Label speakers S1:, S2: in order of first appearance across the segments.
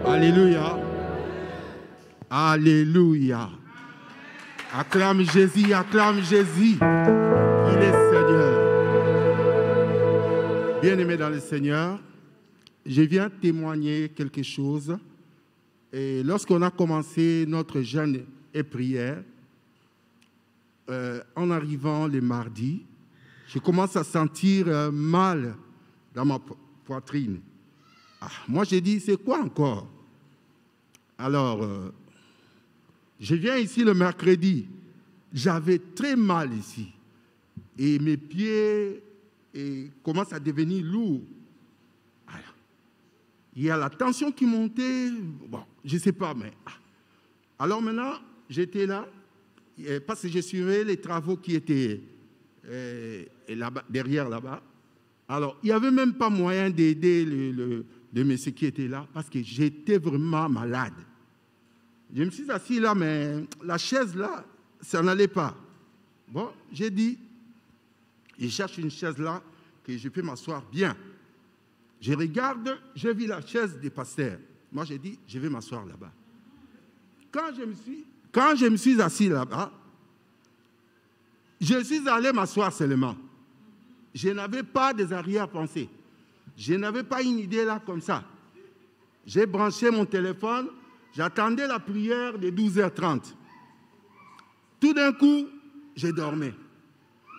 S1: Alléluia. Alléluia. Acclame Jésus, acclame Jésus. Il est Seigneur. Bien-aimé dans le Seigneur, je viens témoigner quelque chose. Et lorsqu'on a commencé notre jeûne et prière, en arrivant le mardi, je commence à sentir mal dans ma poitrine. Moi, j'ai dit, c'est quoi encore? Alors, je viens ici le mercredi. J'avais très mal ici. Et mes pieds commencent à devenir lourds. Alors, il y a la tension qui montait. Bon, je ne sais pas, mais... Alors maintenant, j'étais là, parce que je suivais les travaux qui étaient là-bas, derrière là-bas. Alors, il n'y avait même pas moyen d'aider le monsieur qui était là, parce que j'étais vraiment malade. Je me suis assis là, mais la chaise là, ça n'allait pas. Bon, j'ai dit, je cherche une chaise là, que je peux m'asseoir bien. Je regarde, j'ai vu la chaise des pasteurs. Moi, j'ai dit, je vais m'asseoir là-bas. Quand je me suis assis là-bas, je suis allé m'asseoir seulement. Je n'avais pas des arrière-pensées. Je n'avais pas une idée là comme ça. J'ai branché mon téléphone, j'attendais la prière de 12h30. Tout d'un coup, j'ai dormi.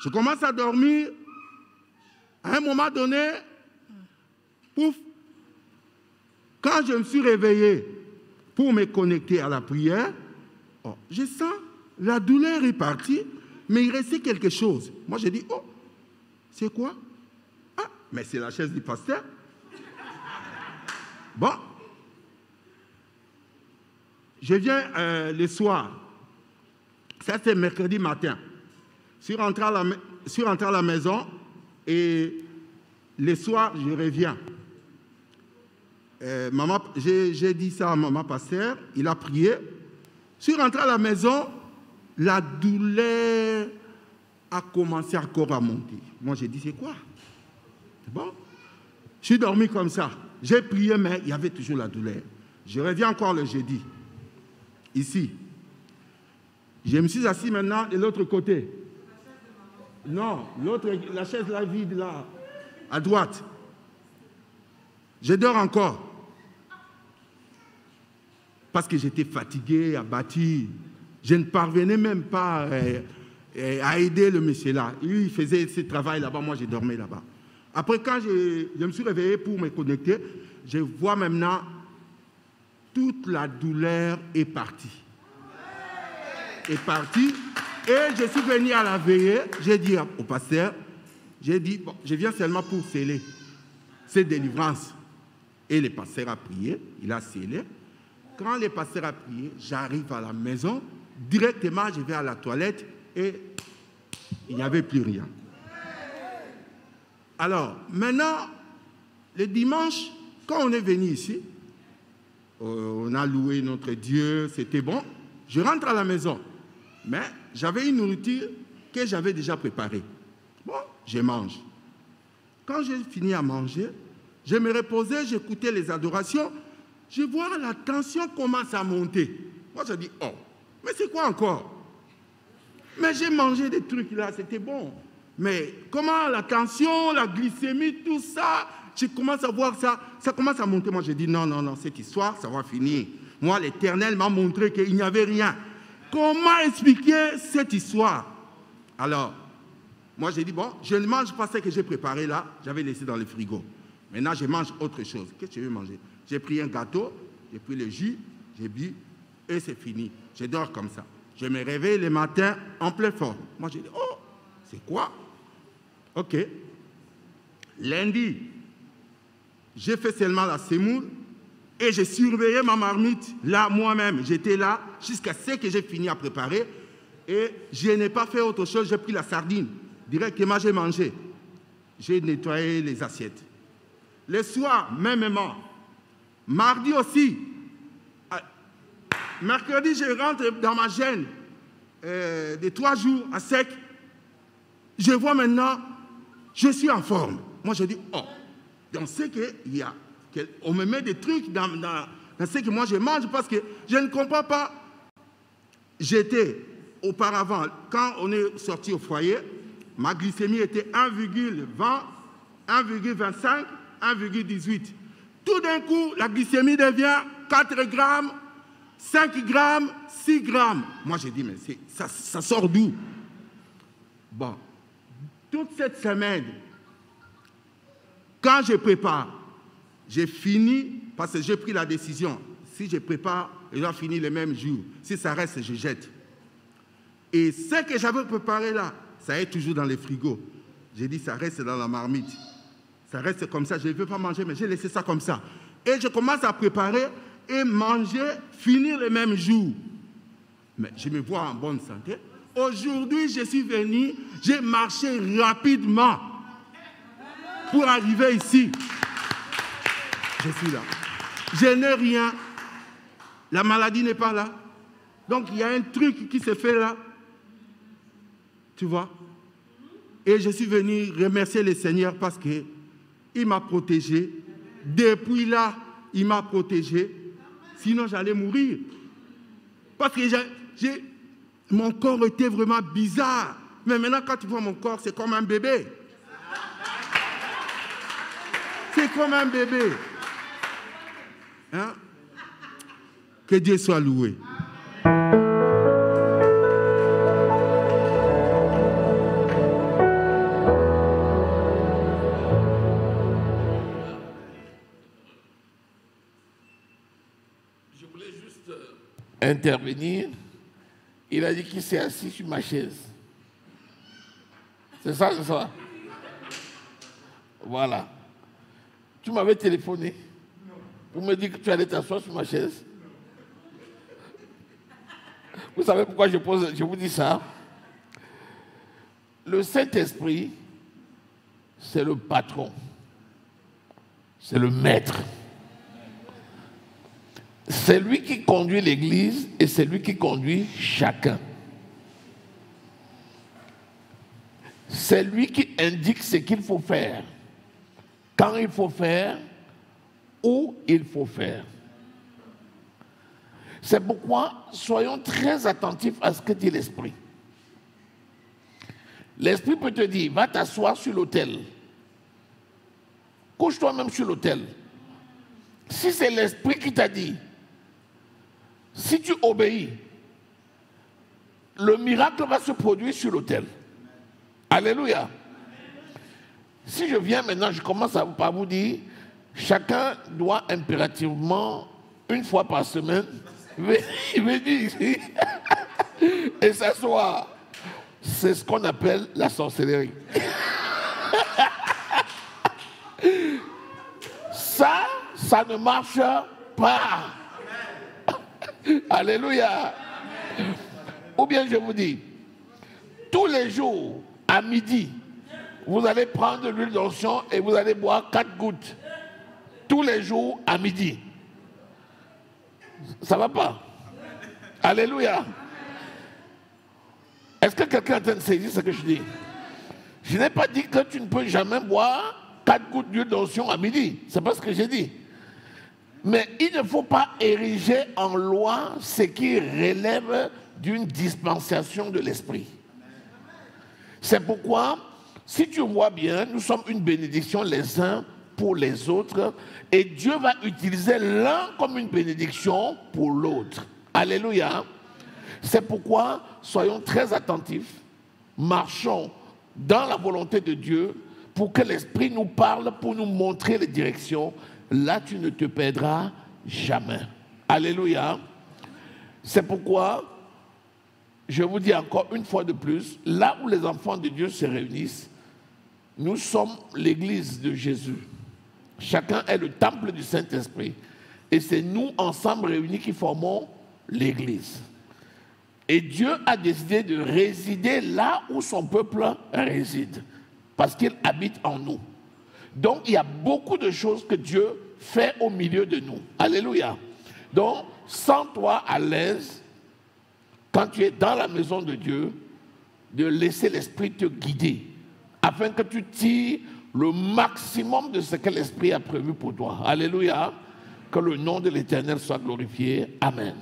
S1: Je commence à dormir. À un moment donné, pouf, quand je me suis réveillé pour me connecter à la prière, je sens la douleur est partie, mais il restait quelque chose. Moi, j'ai dit, oh, c'est quoi? Ah, mais c'est la chaise du pasteur. Bon, je viens le soir. Ça, c'est mercredi matin. Je suis rentré à la maison et le soir, je reviens. J'ai dit ça à maman pasteur, il a prié. Je suis rentré à la maison, la douleur a commencé encore à monter. Moi, j'ai dit, c'est quoi? Bon, je suis dormi comme ça. J'ai prié, mais il y avait toujours la douleur. Je reviens encore le jeudi, ici. Je me suis assis maintenant de l'autre côté. Non, la chaise là vide, là, à droite. Je dors encore. Parce que j'étais fatigué, abattu. Je ne parvenais même pas à aider le monsieur là. Lui, il faisait ce travail là-bas, moi, je dormais là-bas. Après, quand je me suis réveillé pour me connecter, je vois maintenant toute la douleur est partie. Est partie. Et je suis venu à la veillée, j'ai dit au pasteur, j'ai dit, bon, je viens seulement pour sceller cette délivrance. Et le pasteur a prié, il a scellé. Quand le pasteur a prié, j'arrive à la maison, directement je vais à la toilette et il n'y avait plus rien. Alors, maintenant, le dimanche, quand on est venu ici, on a loué notre Dieu, c'était bon. Je rentre à la maison, mais j'avais une nourriture que j'avais déjà préparée. Bon, je mange. Quand j'ai fini à manger, je me reposais, j'écoutais les adorations, je vois la tension commence à monter. Moi, je dis, oh, mais c'est quoi encore? Mais j'ai mangé des trucs là, c'était bon. Mais comment la tension, la glycémie, tout ça, je commence à voir ça, ça commence à monter. Moi, je dis, non, non, non, cette histoire, ça va finir. Moi, l'Éternel m'a montré qu'il n'y avait rien. Comment expliquer cette histoire? Alors, moi, j'ai dit, bon, je ne mange pas ce que j'ai préparé là, j'avais laissé dans le frigo. Maintenant, je mange autre chose. Qu'est-ce que je veux manger? J'ai pris un gâteau, j'ai pris le jus, j'ai bu, et c'est fini. Je dors comme ça. Je me réveille le matin en pleine forme. Moi, j'ai dit, oh, c'est quoi? OK. Lundi, j'ai fait seulement la semoule et j'ai surveillé ma marmite là, moi-même. J'étais là jusqu'à ce que j'ai fini à préparer et je n'ai pas fait autre chose. J'ai pris la sardine. Directement, j'ai mangé. J'ai nettoyé les assiettes. Le soir, mêmement. Mardi aussi. Mercredi, je rentre dans ma gêne de 3 jours à sec. Je vois maintenant, je suis en forme. Moi, je dis, oh, dans ce qu'il y a, on me met des trucs dans dans ce que moi je mange parce que je ne comprends pas. J'étais auparavant, quand on est sorti au foyer, ma glycémie était 1,20, 1,25, 1,18. Tout d'un coup, la glycémie devient 4 grammes, 5 grammes, 6 grammes. Moi, j'ai dit, mais ça sort d'où? Bon, toute cette semaine, quand je prépare, j'ai fini, parce que j'ai pris la décision, si je prépare, je dois finir le même jour. Si ça reste, je jette. Et ce que j'avais préparé là, ça est toujours dans les frigos. J'ai dit, ça reste dans la marmite. Ça reste comme ça, je ne veux pas manger, mais j'ai laissé ça comme ça. Et je commence à préparer et manger, finir le même jour. Mais je me vois en bonne santé. Aujourd'hui, je suis venu, j'ai marché rapidement pour arriver ici. Je suis là. Je n'ai rien. La maladie n'est pas là. Donc, il y a un truc qui se fait là. Tu vois? Et je suis venu remercier le Seigneur parce qu'il m'a protégé. Depuis là, il m'a protégé. Sinon, j'allais mourir. Parce que mon corps était vraiment bizarre. Mais maintenant, quand tu vois mon corps, c'est comme un bébé. C'est comme un bébé. Hein? Que Dieu soit loué.
S2: Je voulais juste intervenir. Il a dit qu'il s'est assis sur ma chaise. C'est ça, c'est ça? Voilà. Tu m'avais téléphoné pour me dire que tu allais t'asseoir sur ma chaise. Vous savez pourquoi je vous dis ça? Le Saint-Esprit, c'est le patron. C'est le maître. C'est lui qui conduit l'Église et c'est lui qui conduit chacun. C'est lui qui indique ce qu'il faut faire, quand il faut faire, où il faut faire. C'est pourquoi soyons très attentifs à ce que dit l'Esprit. L'Esprit peut te dire, va t'asseoir sur l'autel. Couche-toi même sur l'autel. Si c'est l'Esprit qui t'a dit, si tu obéis, le miracle va se produire sur l'autel. Alléluia. Si je viens maintenant, je commence par vous dire, chacun doit impérativement, une fois par semaine, venir ici et s'asseoir. C'est ce qu'on appelle la sorcellerie. Ça ne marche pas. Alléluia. Ou bien je vous dis, tous les jours, à midi, vous allez prendre l'huile d'onction et vous allez boire 4 gouttes. Tous les jours, à midi. Ça ne va pas. Alléluia. Est-ce que quelqu'un est en train de saisir ce que je dis? Je n'ai pas dit que tu ne peux jamais boire 4 gouttes d'huile d'onction à midi. C'est pas ce que j'ai dit. Mais il ne faut pas ériger en loi ce qui relève d'une dispensation de l'esprit. C'est pourquoi, si tu vois bien, nous sommes une bénédiction les uns pour les autres et Dieu va utiliser l'un comme une bénédiction pour l'autre. Alléluia. C'est pourquoi soyons très attentifs, marchons dans la volonté de Dieu pour que l'Esprit nous parle, pour nous montrer les directions. Là, tu ne te perdras jamais. Alléluia. C'est pourquoi, je vous dis encore une fois de plus, là où les enfants de Dieu se réunissent, nous sommes l'Église de Jésus. Chacun est le temple du Saint-Esprit. Et c'est nous, ensemble réunis, qui formons l'Église. Et Dieu a décidé de résider là où son peuple réside, parce qu'il habite en nous. Donc, il y a beaucoup de choses que Dieu fait au milieu de nous. Alléluia. Donc, sens-toi à l'aise, quand tu es dans la maison de Dieu, de laisser l'Esprit te guider, afin que tu tires le maximum de ce que l'Esprit a prévu pour toi. Alléluia. Que le nom de l'Éternel soit glorifié. Amen.